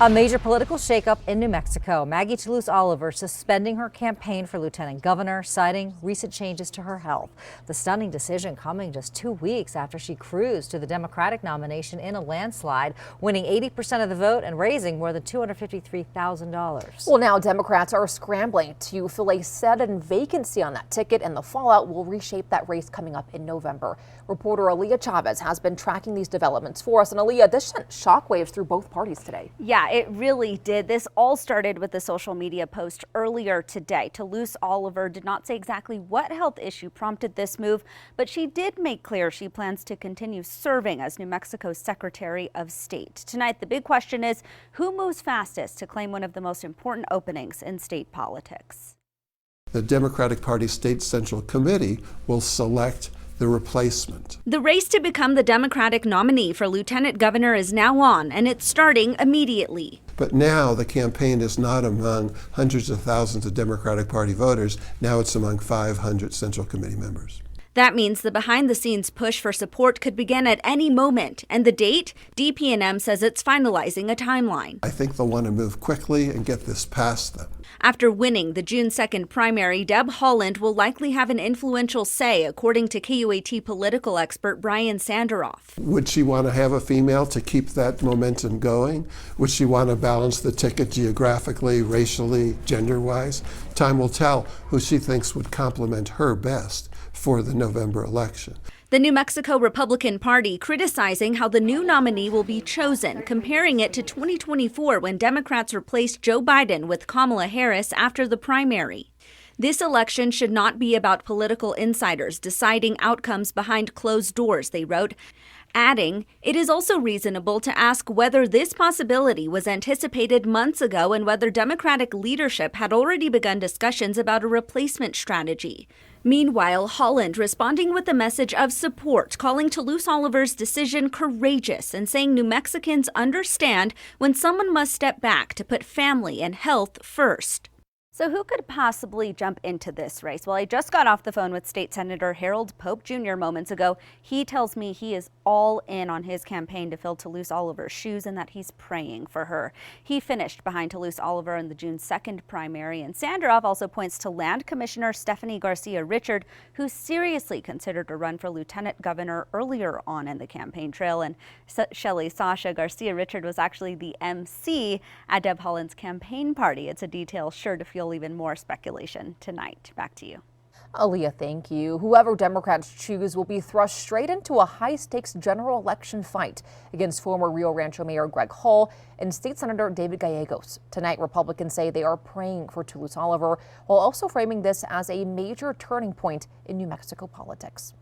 A major political shakeup in New Mexico. Maggie Toulouse Oliver suspending her campaign for lieutenant governor, citing recent changes to her health. The stunning decision coming just 2 weeks after she cruised to the Democratic nomination in a landslide, winning 80% of the vote and raising more than $253,000. Well, now Democrats are scrambling to fill a sudden vacancy on that ticket, and the fallout will reshape that race coming up in November. Reporter Aaliyah Chavez has been tracking these developments for us. And Aaliyah, this sent shockwaves through both parties today. Yeah, it really did. This all started with a social media post earlier today. Toulouse Oliver did not say exactly what health issue prompted this move, but she did make clear she plans to continue serving as New Mexico's Secretary of State. Tonight, the big question is who moves fastest to claim one of the most important openings in state politics. The Democratic Party State Central Committee will select the replacement. The race to become the Democratic nominee for lieutenant governor is now on, and it's starting immediately. But now the campaign is not among hundreds of thousands of Democratic Party voters. Now it's among 500 Central Committee members. That means the behind-the-scenes push for support could begin at any moment. And the date? DP&M says it's finalizing a timeline. I think they'll want to move quickly and get this past them. After winning the June 2nd primary, Deb Haaland will likely have an influential say, according to KUAT political expert Brian Sanderoff. Would she want to have a female to keep that momentum going? Would she want to balance the ticket geographically, racially, gender-wise? Time will tell who she thinks would complement her best for the November election. The New Mexico Republican Party criticizing how the new nominee will be chosen, comparing it to 2024 when Democrats replaced Joe Biden with Kamala Harris after the primary. This election should not be about political insiders deciding outcomes behind closed doors, they wrote, adding, it is also reasonable to ask whether this possibility was anticipated months ago and whether Democratic leadership had already begun discussions about a replacement strategy. Meanwhile, Haaland responding with a message of support, calling Toulouse Oliver's decision courageous and saying New Mexicans understand when someone must step back to put family and health first. So who could possibly jump into this race? Well, I just got off the phone with State Senator Harold Pope Jr. moments ago. He tells me he is all in on his campaign to fill Toulouse Oliver's shoes and that he's praying for her. He finished behind Toulouse Oliver in the June 2nd primary. And Sanderoff also points to Land Commissioner Stephanie Garcia Richard, who seriously considered a run for lieutenant governor earlier on in the campaign trail. And Shelley Sasha, Garcia Richard was actually the MC at Deb Haaland's campaign party. It's a detail sure to fuel even more speculation tonight. Back to you. Aaliyah, thank you. Whoever Democrats choose will be thrust straight into a high-stakes general election fight against former Rio Rancho Mayor Greg Hall and State Senator David Gallegos. Tonight, Republicans say they are praying for Toulouse Oliver, while also framing this as a major turning point in New Mexico politics.